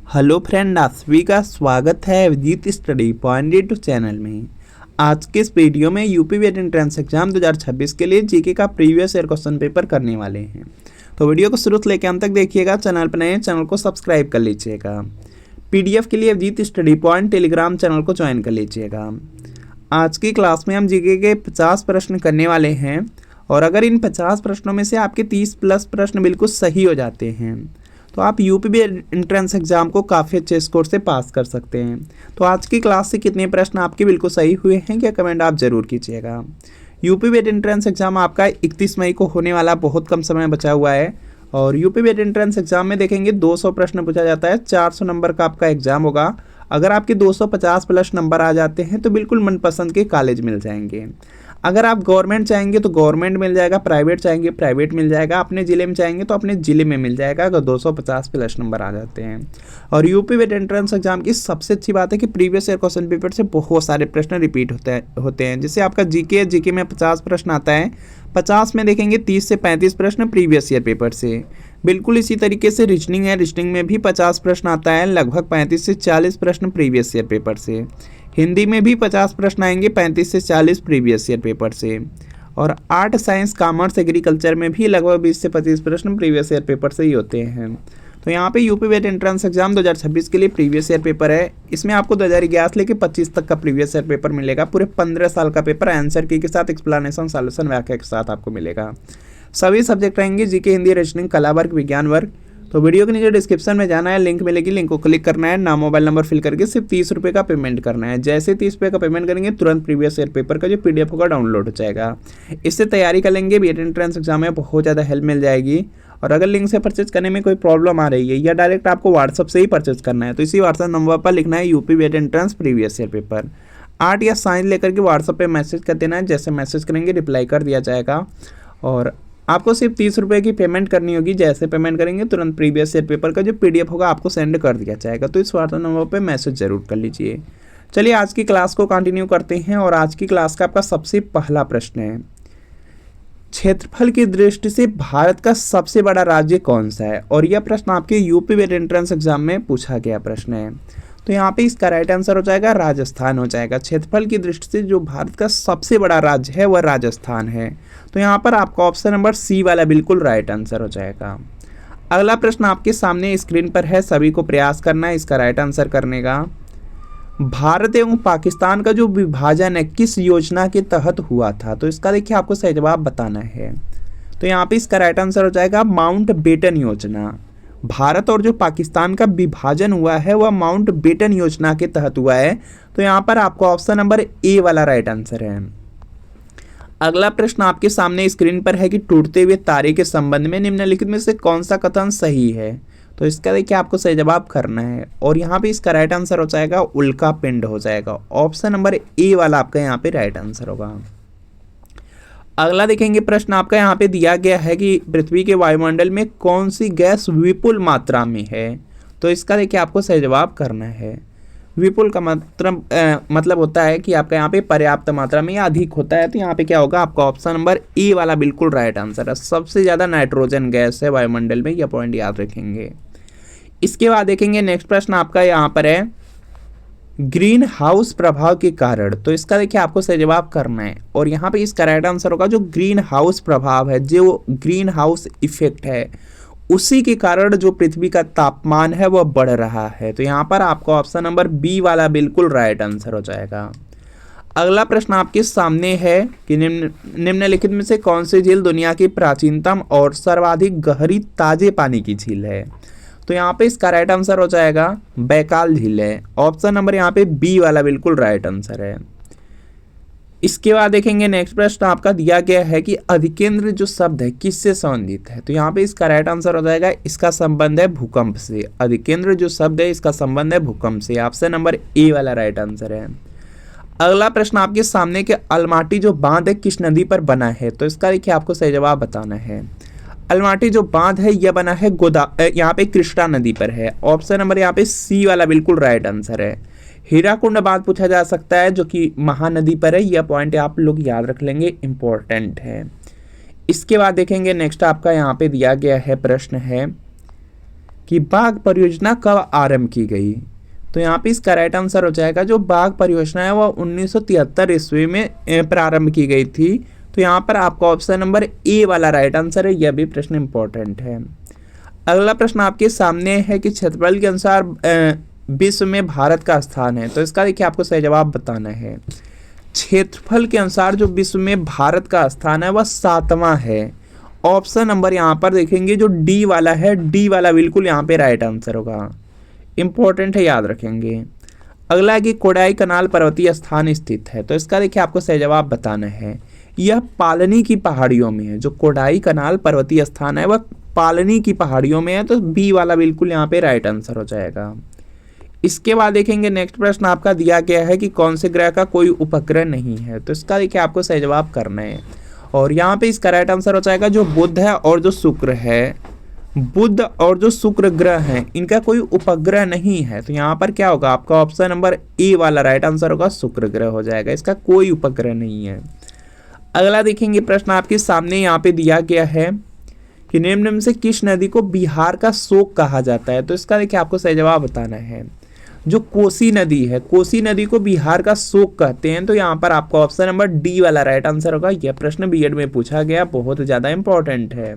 Hello friend, आप सभी का स्वागत है Abhijit study point YouTube channel में। आज के इस वीडियो में यूपी वेट एंट्रेंस एग्जाम 2026 के लिए जीके का प्रीवियस ईयर क्वेश्चन पेपर करने वाले हैं। तो वीडियो को शुरू से लेकर अंत तक देखिएगा। चैनल पर नए चैनल को सब्सक्राइब कर लीजिएगा। पीडीएफ के लिए Abhijit study point Telegram channel को ज्वाइन कर लीजिएगा। आज की क्लास में हम जीके के 50 प्रश्न करने वाले हैं और अगर इन 50 प्रश्नों में से आपके 30 प्लस प्रश्न बिल्कुल सही हो जाते हैं तो आप यूपी एंट्रेंस एग्जाम को काफ़ी अच्छे स्कोर से पास कर सकते हैं। तो आज की क्लास से कितने प्रश्न आपके बिल्कुल सही हुए हैं क्या कमेंट आप जरूर कीजिएगा। यूपी वेट एंट्रेंस एग्जाम आपका 31 मई को होने वाला, बहुत कम समय बचा हुआ है। और यूपी वेट एंट्रेंस एग्जाम में देखेंगे 200 प्रश्न पूछा जाता है, 400 नंबर का आपका एग्जाम होगा। अगर आपके 250 प्लस नंबर आ जाते हैं तो बिल्कुल मनपसंद के कॉलेज मिल जाएंगे। अगर आप गवर्नमेंट चाहेंगे तो गवर्नमेंट मिल जाएगा, प्राइवेट चाहेंगे प्राइवेट मिल जाएगा, अपने ज़िले में चाहेंगे तो अपने ज़िले में मिल जाएगा अगर 250 प्लस नंबर आ जाते हैं। और यूपी वेट एंट्रेंस एग्जाम की सबसे अच्छी बात है कि प्रीवियस ईयर क्वेश्चन पेपर से बहुत सारे प्रश्न रिपीट होते हैं। जैसे आपका जीके में 50 प्रश्न आता है, 50 में देखेंगे 30 से 35 प्रश्न प्रीवियस ईयर पेपर से। बिल्कुल इसी तरीके से रीजनिंग है, रीजनिंग में भी 50 प्रश्न आता है, लगभग 35 से 40 प्रश्न प्रीवियस ईयर पेपर से। हिंदी में भी 50 प्रश्न आएंगे, 35 से 40 प्रीवियस ईयर पेपर से। और आर्ट, साइंस, कॉमर्स, एग्रीकल्चर में भी लगभग 20 से 25 प्रश्न प्रीवियस ईयर पेपर से ही होते हैं। तो यहाँ पे यूपी वेट एंट्रेंस एग्जाम 2026 के लिए प्रीवियस ईयर पेपर है। इसमें आपको 2011 से लेकर 25 तक का प्रीवियस ईयर पेपर मिलेगा। पूरे 15 साल का पेपर आंसर की के साथ एक्सप्लेनेशन, सॉल्यूशन, व्याख्या के साथ आपको मिलेगा। सभी सब्जेक्ट रहेंगे, जीके, हिंदी, रीजनिंग, कला वर्ग, विज्ञान वर्ग। तो वीडियो के नीचे डिस्क्रिप्शन में जाना है, लिंक मिलेगी, लिंक को क्लिक करना है, नाम, मोबाइल नंबर फिल करके सिर्फ 30 रुपये का पेमेंट करना है। जैसे 30 रुपये का पेमेंट करेंगे तुरंत प्रीवियस ईयर पेपर का जो पीडीएफ होगा डाउनलोड हो जाएगा। इससे तैयारी कर लेंगे, वेट एंट्रेंस एग्जाम में बहुत ज़्यादा हेल्प मिल जाएगी। और अगर लिंक से परचेज करने में कोई प्रॉब्लम आ रही है या डायरेक्ट आपको व्हाट्सअप से ही परचेज करना है तो इसी व्हाट्सअप नंबर पर लिखना है UP vet entrance previous year paper. Art या साइंस लेकर के व्हाट्सअप पे मैसेज कर देना है। जैसे मैसेज करेंगे रिप्लाई कर दिया जाएगा और आपको सिर्फ 30 रुपये की पेमेंट करनी होगी। जैसे पेमेंट करेंगे तुरंत प्रीवियस ईयर पेपर का जो पीडीएफ होगा आपको सेंड कर दिया जाएगा। तो इस व्हाट्सएप नंबर पे मैसेज जरूर कर लीजिए। चलिए आज की क्लास को कंटिन्यू करते हैं और आज की क्लास का आपका सबसे पहला प्रश्न है, क्षेत्रफल की दृष्टि से भारत का सबसे बड़ा राज्य कौन सा है। और यह प्रश्न आपके यूपी वेट एंट्रेंस एग्जाम में पूछा गया प्रश्न है। तो यहाँ पे इसका राइट आंसर हो जाएगा राजस्थान हो जाएगा। क्षेत्रफल की दृष्टि से जो भारत का सबसे बड़ा राज्य है वह राजस्थान है। तो यहाँ पर आपका ऑप्शन नंबर सी वाला बिल्कुल राइट आंसर हो जाएगा। अगला प्रश्न आपके सामने स्क्रीन पर है, सभी को प्रयास करना है इसका राइट आंसर करने का। भारत एवं पाकिस्तान का जो विभाजन है किस योजना के तहत हुआ था। तो इसका देखिए आपको सही जवाब बताना है। तो यहाँ पे इसका राइट आंसर हो जाएगा माउंट बेटन योजना। भारत और जो पाकिस्तान का विभाजन हुआ है वह माउंट बेटन योजना के तहत हुआ है। तो यहाँ पर आपको ऑप्शन नंबर ए वाला राइट आंसर है। अगला प्रश्न आपके सामने स्क्रीन पर है कि टूटते हुए तारे के संबंध में निम्नलिखित में से कौन सा कथन सही है। तो इसका देखिए आपको सही जवाब करना है और यहाँ पे इसका राइट आंसर हो जाएगा उल्का पिंड हो जाएगा। ऑप्शन नंबर ए वाला आपका यहाँ पे राइट आंसर होगा। अगला देखेंगे प्रश्न आपका यहाँ पे दिया गया है कि पृथ्वी के वायुमंडल में कौन सी गैस विपुल मात्रा में है। तो इसका देखिए आपको सही जवाब करना है। विपुल का मतलब होता है कि आपका यहाँ पे पर्याप्त मात्रा में या अधिक होता है। तो यहाँ पे क्या होगा आपका ऑप्शन नंबर ए वाला बिल्कुल राइट आंसर है। सबसे ज़्यादा नाइट्रोजन गैस है वायुमंडल में, यह पॉइंट याद रखेंगे। इसके बाद देखेंगे नेक्स्ट प्रश्न आपका यहाँ पर है ग्रीन हाउस प्रभाव के कारण। तो इसका देखिए आपको सही जवाब करना है और यहाँ पे इसका राइट आंसर होगा जो ग्रीन हाउस प्रभाव है, जो ग्रीन हाउस इफेक्ट है, उसी के कारण जो पृथ्वी का तापमान है वह बढ़ रहा है। तो यहाँ पर आपका ऑप्शन नंबर बी वाला बिल्कुल राइट आंसर हो जाएगा। अगला प्रश्न आपके सामने है कि निम्नलिखित में से कौन सी झील दुनिया की प्राचीनतम और सर्वाधिक गहरी ताजे पानी की झील है। तो यहाँ पे इसका राइट आंसर हो जाएगा बैकाल झील है। ऑप्शन नंबर यहाँ पे बी वाला बिल्कुल राइट आंसर है। इसके बाद देखेंगे नेक्स्ट प्रश्न आपका दिया गया है कि अधिकेंद्र जो शब्द है किससे संबंधित है। तो यहाँ पे इसका राइट आंसर हो जाएगा इसका संबंध है भूकंप से। अधिकेंद्र जो शब्द है इसका संबंध है भूकंप से। ऑप्शन नंबर ए वाला राइट आंसर है। अगला प्रश्न आपके सामने के अलमाटी जो बांध है किस नदी पर बना है। तो इसका देखिए आपको सही जवाब बताना है। अलमाटी जो बांध है यह बना है यहाँ पे कृष्णा नदी पर है। ऑप्शन नंबर यहाँ पे सी वाला बिल्कुल राइट आंसर है। हीराकुंड बांध पूछा जा सकता है जो कि महानदी पर है। यह पॉइंट आप लोग याद रख लेंगे, इंपॉर्टेंट है। इसके बाद देखेंगे नेक्स्ट आपका यहाँ पे दिया गया है प्रश्न है कि बाघ परियोजना कब आरंभ की गई। तो यहाँ पे इसका राइट आंसर हो जाएगा जो बाघ परियोजना है वह 1973 ईस्वी में प्रारंभ की गई थी। तो यहाँ पर आपका ऑप्शन नंबर ए वाला राइट आंसर है। यह भी प्रश्न इंपॉर्टेंट है। अगला प्रश्न आपके सामने है कि क्षेत्रफल के अनुसार विश्व में भारत का स्थान है। तो इसका देखिए आपको सही जवाब बताना है। क्षेत्रफल के अनुसार जो विश्व में भारत का स्थान है वह 7वां है। ऑप्शन नंबर यहाँ पर देखेंगे जो डी वाला है, डी वाला बिल्कुल यहाँ पे राइट आंसर होगा। इंपॉर्टेंट है, याद रखेंगे। अगला है कि कोडाई कनाल पर्वतीय स्थान स्थित है। तो इसका देखिए आपको सही जवाब बताना है। यह पालनी की पहाड़ियों में है। जो कोडाई कनाल पर्वतीय स्थान है वह पालनी की पहाड़ियों में है। तो बी वाला बिल्कुल यहाँ पे राइट आंसर हो जाएगा। इसके बाद देखेंगे नेक्स्ट प्रश्न आपका दिया गया है कि कौन से ग्रह का कोई उपग्रह नहीं है। तो इसका देखिए आपको सही जवाब करना है और यहाँ पे इसका राइट आंसर हो जाएगा जो बुध है और जो शुक्र है। बुध और जो शुक्र ग्रह हैं इनका कोई उपग्रह नहीं है। तो यहाँ पर क्या होगा आपका ऑप्शन नंबर ए वाला राइट आंसर होगा, शुक्र ग्रह हो जाएगा। इसका कोई उपग्रह नहीं है। अगला देखेंगे प्रश्न आपके सामने यहाँ पे दिया गया है कि निम्न में से किस नदी को बिहार का शोक कहा जाता है। तो इसका देखिए आपको सही जवाब बताना है। जो कोसी नदी है, कोसी नदी को बिहार का शोक कहते हैं। तो यहाँ पर आपका ऑप्शन नंबर डी वाला राइट आंसर होगा। यह प्रश्न बीएड में पूछा गया, बहुत ज़्यादा इंपॉर्टेंट है।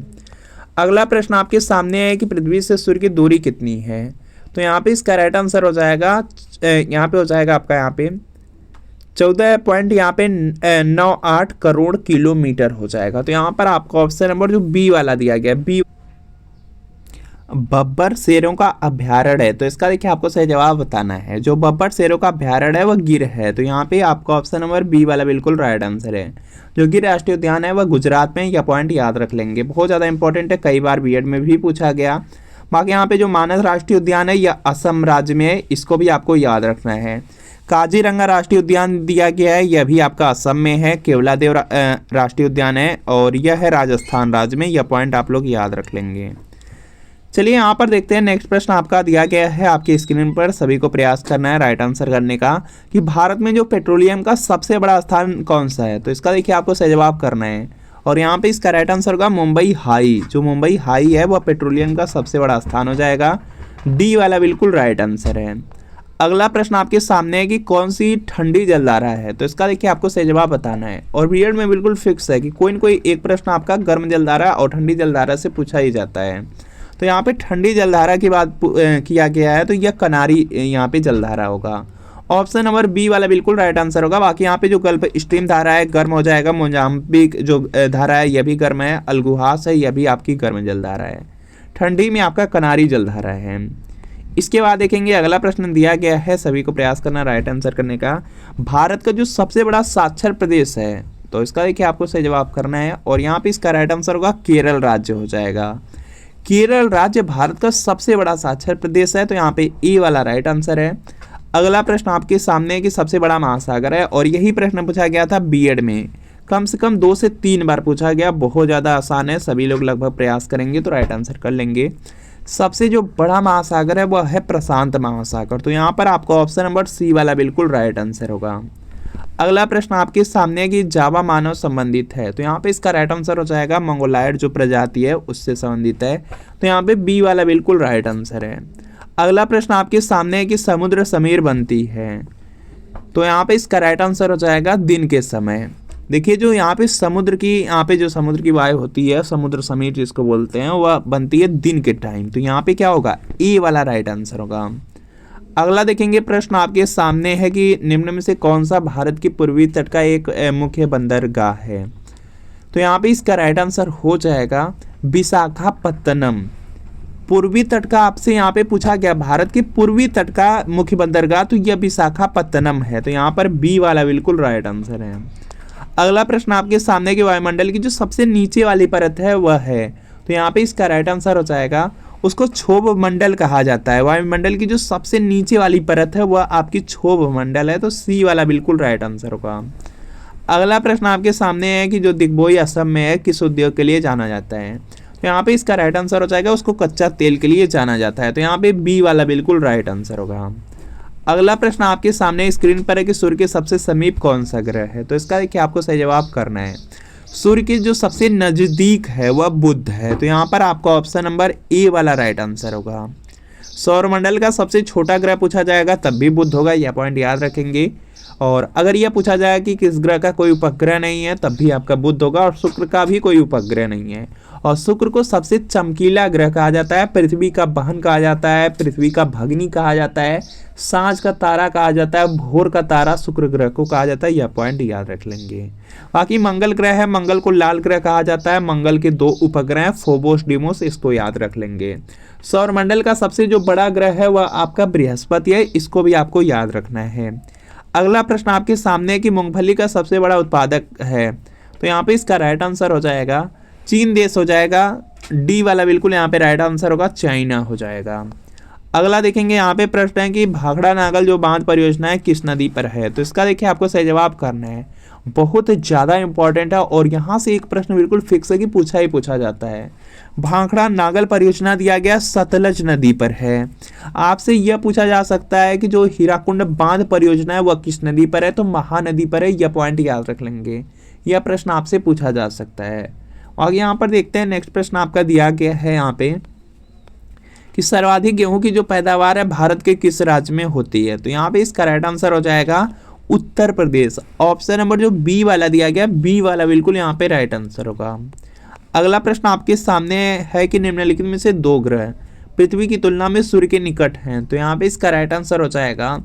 अगला प्रश्न आपके सामने है कि पृथ्वी से सूर्य की दूरी कितनी है। तो यहाँ पे इसका राइट आंसर हो जाएगा, यहाँ पे हो जाएगा आपका यहाँ पे 14 पॉइंट यहाँ पे 98 करोड़ किलोमीटर हो जाएगा। तो यहाँ पर आपका ऑप्शन नंबर जो बी वाला दिया गया, बी बब्बर शेरों का अभ्यारण्य है। तो इसका देखिए आपको सही जवाब बताना है। जो बब्बर शेरों का अभ्यारण्य है वह गिर है। तो यहाँ पे आपका ऑप्शन नंबर बी वाला बिल्कुल राइट आंसर है। जो गिर राष्ट्रीय उद्यान है वह गुजरात में, यह पॉइंट याद रख लेंगे, बहुत ज़्यादा इंपॉर्टेंट है, कई बार बीएड में भी पूछा गया। बाकी यहाँ पे जो मानस राष्ट्रीय उद्यान है यह असम राज्य में है, इसको भी आपको याद रखना है। काजीरंगा राष्ट्रीय उद्यान दिया गया है, यह भी आपका असम में है। केवलादेव राष्ट्रीय उद्यान है और यह है राजस्थान राज्य में, यह पॉइंट आप लोग याद रख लेंगे। चलिए यहाँ पर देखते हैं नेक्स्ट प्रश्न आपका दिया गया है आपकी स्क्रीन पर। सभी को प्रयास करना है राइट आंसर करने का कि भारत में जो पेट्रोलियम का सबसे बड़ा स्थान कौन सा है। तो इसका देखिए आपको सही जवाब करना है और यहाँ पे इसका राइट आंसर होगा मुंबई हाई। जो मुंबई हाई है वह पेट्रोलियम का सबसे बड़ा स्थान हो जाएगा। डी वाला बिल्कुल राइट आंसर है। अगला प्रश्न आपके सामने है कि कौन सी ठंडी जलधारा है। तो इसका देखिए आपको सही जवाब बताना है और बीएड में बिल्कुल फिक्स है कि कोई न कोई एक प्रश्न आपका गर्म जलधारा और ठंडी जलधारा से पूछा ही जाता है। तो यहाँ पे ठंडी जलधारा की बात किया गया है, तो यह कनारी यहाँ पे जलधारा होगा। ऑप्शन नंबर बी वाला बिल्कुल राइट आंसर होगा। बाकी यहाँ पे जो गल्फ स्ट्रीम धारा है गर्म हो जाएगा। मोजाम्बिक जो धारा है यह भी गर्म है। अलगुहास है, यह भी आपकी गर्म जलधारा है। ठंडी में आपका कनारी जलधारा है। इसके बाद देखेंगे अगला प्रश्न दिया गया है, सभी को प्रयास करना राइट आंसर करने का। भारत का जो सबसे बड़ा साक्षर प्रदेश है, तो इसका देखिए आपको सही जवाब करना है और यहाँ पे इसका राइट आंसर होगा केरल राज्य हो जाएगा। केरल राज्य भारत का सबसे बड़ा साक्षर प्रदेश है। तो यहाँ पे ए वाला राइट आंसर है। अगला प्रश्न आपके सामने है कि सबसे बड़ा महासागर है और यही प्रश्न पूछा गया था बीएड में, कम से कम 2 से 3 बार पूछा गया। बहुत ज़्यादा आसान है, सभी लोग लगभग प्रयास करेंगे तो राइट आंसर कर लेंगे। सबसे जो बड़ा महासागर है वह है प्रशांत महासागर। तो यहाँ पर आपका ऑप्शन नंबर सी वाला बिल्कुल राइट आंसर होगा। अगला प्रश्न आपके सामने है कि जावा मानव संबंधित है। तो यहाँ पे इसका राइट आंसर हो जाएगा मंगोलायड जो प्रजाति है उससे संबंधित है। तो यहाँ पे बी वाला बिल्कुल राइट आंसर है। अगला प्रश्न आपके सामने है कि समुद्र समीर बनती है। तो यहाँ पे इसका राइट आंसर हो जाएगा दिन के समय। देखिए जो यहाँ पे जो समुद्र की वायु होती है, समुद्र समीर जिसको बोलते हैं, वह बनती है दिन के टाइम। तो यहाँ पे क्या होगा, ए वाला राइट आंसर होगा। अगला देखेंगे प्रश्न आपके सामने है कि निम्न में से कौन सा भारत की पूर्वी तट का एक मुख्य बंदरगाह है। तो यहाँ पे इसका राइट आंसर हो जाएगा विशाखापत्तनम। पूर्वी तट का आपसे यहाँ पे पूछा गया, भारत के पूर्वी तट का मुख्य बंदरगाह, तो यह विशाखापत्तनम है। तो यहाँ पर बी वाला बिल्कुल राइट आंसर है। अगला प्रश्न आपके सामने के वायुमंडल की जो सबसे नीचे वाली परत है वह है। तो यहाँ पे इसका राइट आंसर हो जाएगा, उसको क्षोभ मंडल कहा जाता है। वायुमंडल की जो सबसे नीचे वाली परत है वह आपकी क्षोभ मंडल है। तो सी वाला बिल्कुल राइट आंसर होगा। अगला प्रश्न आपके सामने है कि जो दिग्बोई असम में है किस उद्योग के लिए जाना जाता है। तो यहाँ पे इसका राइट आंसर हो जाएगा, उसको कच्चा तेल के लिए जाना जाता है। तो यहाँ पे बी वाला बिल्कुल राइट आंसर होगा। अगला प्रश्न आपके सामने स्क्रीन पर है कि सूर्य के सबसे समीप कौन सा ग्रह है। तो इसका देखिए आपको सही जवाब करना है। सूर्य के जो सबसे नजदीक है वह बुध है, तो यहाँ पर आपका ऑप्शन नंबर ए वाला राइट आंसर होगा। सौरमंडल का सबसे छोटा ग्रह पूछा जाएगा तब भी बुध होगा, यह पॉइंट याद रखेंगे। और अगर यह पूछा जाए कि किस ग्रह का कोई उपग्रह नहीं है तब भी आपका बुध होगा, और शुक्र का भी कोई उपग्रह नहीं है। और शुक्र को सबसे चमकीला ग्रह कहा जाता है, पृथ्वी का बहन कहा जाता है, पृथ्वी का भगनी कहा जाता है, सांझ का तारा कहा जाता है, भोर का तारा शुक्र ग्रह को कहा जाता है, यह पॉइंट याद रख लेंगे। बाकी मंगल ग्रह है, मंगल को लाल ग्रह कहा जाता है, मंगल के 2 उपग्रह हैं, फोबोस डिमोस, इसको याद रख लेंगे। सौरमंडल का सबसे जो बड़ा ग्रह है वह आपका बृहस्पति है, इसको भी आपको याद रखना है। अगला प्रश्न आपके सामने है कि मूंगफली का सबसे बड़ा उत्पादक है, तो यहाँ पे इसका राइट आंसर हो जाएगा चीन देश हो जाएगा, डी वाला बिल्कुल यहाँ पे राइट आंसर होगा, चाइना हो जाएगा। अगला देखेंगे यहाँ पे प्रश्न है कि भाखड़ा नागल जो बांध परियोजना है किस नदी पर है, तो इसका देखिए आपको सही जवाब करना है, बहुत ज़्यादा इंपॉर्टेंट है और यहाँ से एक प्रश्न बिल्कुल फिक्स है कि पूछा ही पूछा जाता है। भाखड़ा नागल परियोजना दिया गया सतलज नदी पर है। आपसे यह पूछा जा सकता है कि जो हीराकुंड बांध परियोजना है वह किस नदी पर है, तो महानदी पर है, यह पॉइंट याद रख लेंगे, यह प्रश्न आपसे पूछा जा सकता है। आगे यहाँ पर देखते हैं नेक्स्ट प्रश्न आपका दिया गया है यहाँ पे कि सर्वाधिक गेहूं की जो पैदावार है भारत के किस राज्य में होती है, तो यहाँ पे इसका राइट आंसर हो जाएगा उत्तर प्रदेश। ऑप्शन नंबर जो बी वाला दिया गया, बी वाला बिल्कुल यहाँ पे राइट आंसर होगा। अगला प्रश्न आपके सामने है कि निम्नलिखित में से 2 ग्रह पृथ्वी की तुलना में सूर्य के निकट हैं, तो यहाँ पे इसका राइट आंसर हो जाएगा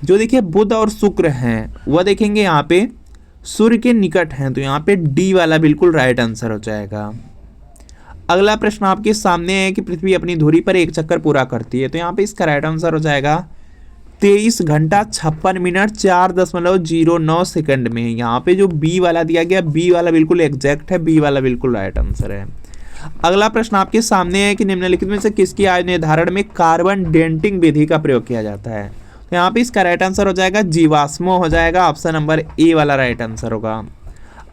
जो देखिए बुध और शुक्र हैं, वह देखेंगे यहाँ पे सूर्य के निकट हैं, तो यहाँ पे डी वाला बिल्कुल राइट आंसर हो जाएगा। अगला प्रश्न आपके सामने है कि पृथ्वी अपनी धुरी पर एक चक्कर पूरा करती है, तो यहाँ पे इसका राइट आंसर हो जाएगा 23 घंटा 56 मिनट 4.09 सेकंड में। यहाँ पे जो बी वाला दिया गया, बी वाला बिल्कुल एग्जैक्ट है, बी वाला बिल्कुल राइट आंसर है। अगला प्रश्न आपके सामने है कि निम्नलिखित में से किसकी आयु निर्धारण में कार्बन डेटिंग विधि का प्रयोग किया जाता है, तो यहाँ पे इसका राइट आंसर हो जाएगा जीवाश्मो हो जाएगा, ऑप्शन नंबर ए वाला राइट आंसर होगा।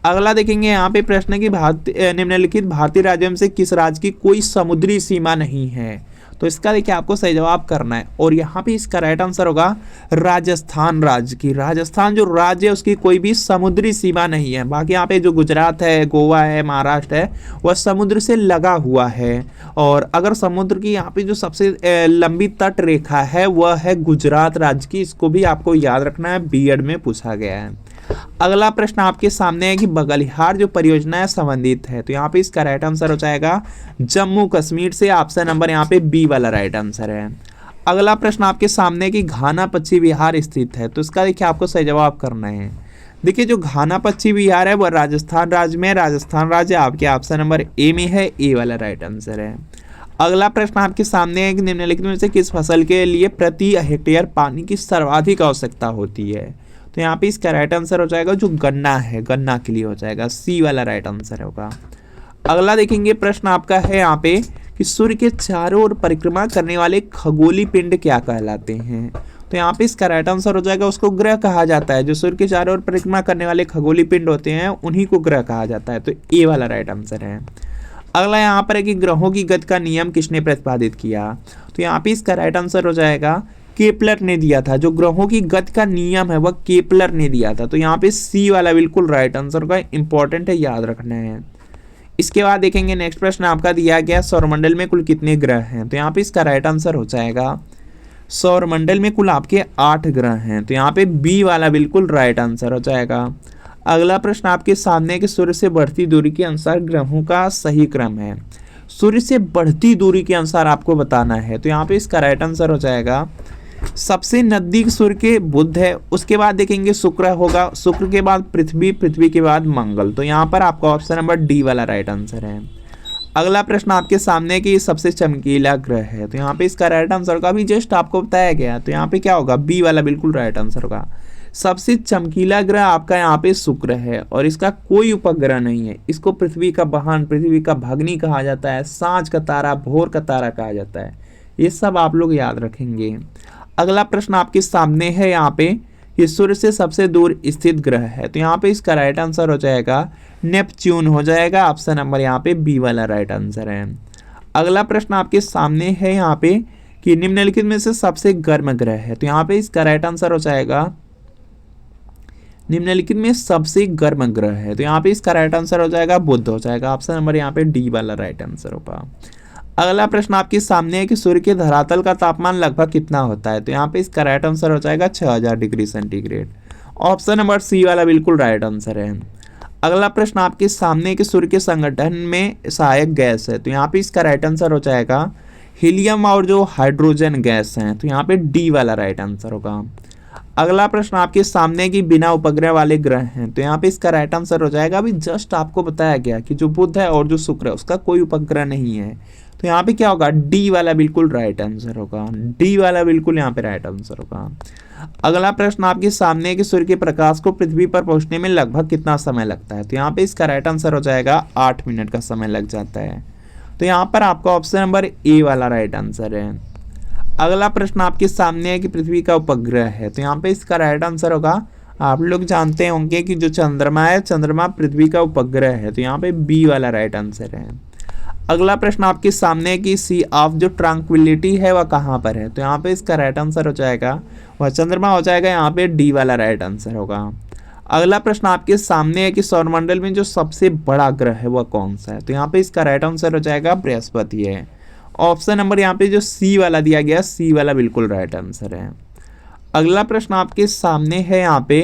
अगला देखेंगे यहाँ पे प्रश्न है कि निम्नलिखित भारतीय राज्यों में से किस राज्य की कोई समुद्री सीमा नहीं है, तो इसका देखिए आपको सही जवाब करना है और यहाँ पे इसका राइट आंसर होगा राजस्थान राज्य की। राजस्थान जो राज्य है उसकी कोई भी समुद्री सीमा नहीं है। बाकी यहाँ पे जो गुजरात है, गोवा है, महाराष्ट्र है, वह समुद्र से लगा हुआ है। और अगर समुद्र की यहाँ पे जो सबसे लंबी तट रेखा है वह है गुजरात राज्य की, इसको भी आपको याद रखना है, बीएड में पूछा गया है। अगला प्रश्न आपके सामने है कि बगलिहार जो परियोजना है संबंधित है, तो यहाँ पे इसका राइट आंसर हो जाएगा जम्मू कश्मीर से, ऑप्शन नंबर यहाँ पे बी वाला राइट आंसर है। अगला प्रश्न आपके सामने है कि घाना पश्चिमी बिहार स्थित है, तो इसका देखिए आपको सही जवाब करना है। देखिए जो घाना पश्चिमी बिहार है वह राजस्थान राज्य में, राजस्थान राज्य आपके ऑप्शन नंबर ए में है, ए वाला राइट आंसर है। अगला प्रश्न आपके सामने है कि निम्नलिखित में से किस फसल के लिए प्रति हेक्टेयर पानी की सर्वाधिक आवश्यकता होती है, तो यहाँ पे इसका राइट आंसर हो जाएगा जो गन्ना है, गन्ना के लिए हो जाएगा, सी वाला राइट आंसर होगा। अगला देखेंगे प्रश्न आपका है यहाँ पे कि सूर्य के चारों ओर परिक्रमा करने वाले खगोलीय पिंड क्या कहलाते हैं, तो यहाँ पे इसका राइट आंसर हो जाएगा उसको ग्रह कहा जाता है। जो सूर्य के चारों ओर परिक्रमा करने वाले खगोलीय पिंड होते हैं उन्हीं को ग्रह कहा जाता है, तो ए वाला राइट आंसर है। अगला यहाँ पर है कि ग्रहों की गति का नियम किसने प्रतिपादित किया, तो यहाँ पे इसका राइट आंसर हो जाएगा केपलर ने दिया था। जो ग्रहों की गति का नियम है वह केपलर ने दिया था, तो यहाँ पे सी वाला बिल्कुल राइट आंसर का, इंपॉर्टेंट है, याद रखना है। इसके बाद देखेंगे नेक्स्ट प्रश्न आपका दिया गया सौरमंडल में कुल कितने ग्रह हैं, तो यहाँ पे इसका राइट आंसर हो जाएगा सौरमंडल में कुल आपके 8 ग्रह हैं, तो यहाँ पे बी वाला बिल्कुल राइट आंसर हो जाएगा। अगला प्रश्न आपके सामने है कि सूर्य से बढ़ती दूरी के अनुसार ग्रहों का सही क्रम है। सूर्य से बढ़ती दूरी के अनुसार आपको बताना है, तो यहाँ पे इसका राइट आंसर हो जाएगा सबसे नजदीक सूर्य के बुध है, उसके बाद देखेंगे शुक्र होगा, शुक्र के बाद पृथ्वी, पृथ्वी के बाद मंगल, तो यहाँ पर आपका ऑप्शन नंबर डी वाला राइट आंसर है। अगला प्रश्न आपके सामने है कि सबसे चमकीला ग्रह है, तो यहाँ पे इसका राइट आंसर होगा, अभी जस्ट आपको बताया गया, तो यहाँ पे क्या होगा, बी वाला बिल्कुल राइट आंसर होगा। सबसे चमकीला ग्रह आपका यहाँ पे शुक्र है और इसका कोई उपग्रह नहीं है। इसको पृथ्वी का बहन, पृथ्वी का भगनी कहा जाता है, सांझ का तारा, भोर का तारा कहा जाता है, ये सब आप लोग याद रखेंगे। अगला प्रश्न आपके सामने है यहाँ पे कि सूर्य से सबसे दूर स्थित ग्रह है, तो यहाँ पे इसका राइट आंसर हो जाएगा नेपच्यून हो जाएगा, ऑप्शन नंबर यहाँ पे बी वाला राइट आंसर है। अगला प्रश्न आपके सामने है यहाँ पे कि निम्नलिखित में से सबसे गर्म ग्रह है, तो यहाँ पे इसका राइट आंसर हो जाएगा निम्नलिखित में सबसे गर्म ग्रह है? तो यहाँ पे इसका राइट आंसर हो जाएगा बुध हो जाएगा। ऑप्शन नंबर यहाँ पे डी वाला राइट आंसर होगा। अगला प्रश्न आपके सामने है कि सूर्य के धरातल का तापमान लगभग कितना होता है? तो यहाँ पे इसका राइट आंसर हो जाएगा 6000 degree centigrade. Option number C वाला बिल्कुल राइट आंसर है। अगला प्रश्न आपके सामने कि सूर्य के संगठन में सहायक गैस है? तो यहाँ पे इसका राइट आंसर हो जाएगा हीलियम और जो हाइड्रोजन गैस हैं। तो यहाँ पे डी वाला राइट आंसर होगा। अगला प्रश्न आपके सामने कि बिना उपग्रह वाले ग्रह हैं? तो यहाँ पे इसका राइट आंसर हो जाएगा, अभी जस्ट आपको बताया गया कि जो बुध है और जो शुक्र है उसका कोई उपग्रह नहीं है। तो यहाँ पे क्या होगा? डी वाला बिल्कुल राइट आंसर होगा। डी वाला बिल्कुल यहाँ पे राइट आंसर होगा। अगला प्रश्न आपके सामने कि सूर्य के प्रकाश को पृथ्वी पर पहुंचने में लगभग कितना समय लगता है? तो यहाँ पे इसका राइट आंसर हो जाएगा 8 मिनट का समय लग जाता है। तो यहाँ पर आपका ऑप्शन नंबर ए वाला राइट आंसर है। अगला प्रश्न आपके सामने है कि पृथ्वी का उपग्रह है? तो यहाँ पे इसका राइट आंसर होगा, आप लोग जानते होंगे कि जो चंद्रमा है, चंद्रमा पृथ्वी का उपग्रह है। तो यहाँ पे बी वाला राइट आंसर है। अगला प्रश्न आपके सामने है कि सी ऑफ जो ट्रैंक्विलिटी है वह कहाँ पर है? तो यहाँ पे इसका राइट आंसर हो जाएगा वह चंद्रमा हो जाएगा। यहाँ पे डी वाला राइट आंसर होगा। अगला प्रश्न आपके सामने है कि सौरमंडल में जो सबसे बड़ा ग्रह है वह कौन सा है? तो यहाँ पे इसका राइट आंसर हो जाएगा बृहस्पति है। ऑप्शन नंबर यहाँ पे जो सी वाला दिया गया, सी वाला बिल्कुल राइट आंसर है। अगला प्रश्न आपके सामने है यहाँ पे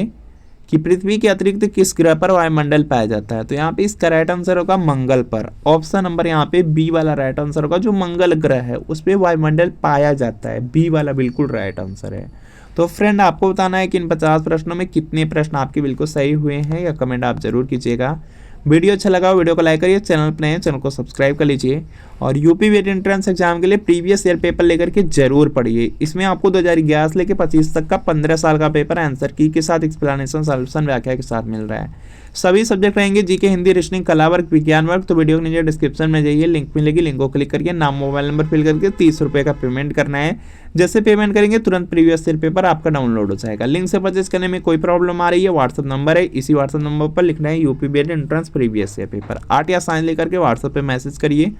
कि पृथ्वी के अतिरिक्त किस ग्रह पर वायुमंडल पाया जाता है? तो यहाँ पे इसका राइट आंसर होगा मंगल पर। ऑप्शन नंबर यहाँ पे बी वाला राइट आंसर होगा, जो मंगल ग्रह है उस पर वायुमंडल पाया जाता है। बी वाला बिल्कुल राइट आंसर है। तो फ्रेंड आपको बताना है कि इन 50 प्रश्नों में कितने प्रश्न आपके बिल्कुल सही हुए हैं, या कमेंट आप जरूर कीजिएगा। वीडियो अच्छा लगा वीडियो को लाइक करिए, चैनल पर नए हैं चैनल को सब्सक्राइब कर लीजिए, और यूपी वेट एंट्रेंस एग्जाम के लिए प्रीवियस ईयर पेपर लेकर के जरूर पढ़िए। इसमें आपको 2011 से लेकर 25 तक का 15 साल का पेपर आंसर की के साथ एक्सप्लेनेशन सॉल्यूशन व्याख्या के साथ मिल रहा है। सभी सब्जेक्ट रहेंगे, जीके, हिंदी, रीजनिंग, कला वर्ग, विज्ञान वर्ग। तो वीडियो के नीचे डिस्क्रिप्शन में जाइए, लिंक मिलेगी, लिंक को क्लिक करके नाम मोबाइल नंबर फिल करके 30 रुपये का पेमेंट करना है। जैसे पेमेंट करेंगे तुरंत प्रीवियस ईयर पेपर आपका डाउनलोड हो जाएगा। लिंक से परचेज करने में कोई प्रॉब्लम आ रही है, व्हाट्सअप नंबर है, इसी व्हाट्सअप नंबर पर लिखना है UP vet entrance previous year paper. Art या साइंस लेकर के व्हाट्सअप पे मैसेज करिए,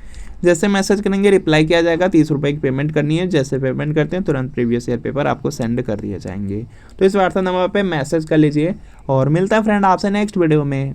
जैसे मैसेज करेंगे रिप्लाई किया जाएगा। 30 रुपये की पेमेंट करनी है, जैसे पेमेंट करते हैं तुरंत प्रीवियस ईयर पेपर आपको सेंड कर दिए जाएंगे। तो इस व्हाट्सएप नंबर पे मैसेज कर लीजिए, और मिलता है फ्रेंड आपसे नेक्स्ट वीडियो में।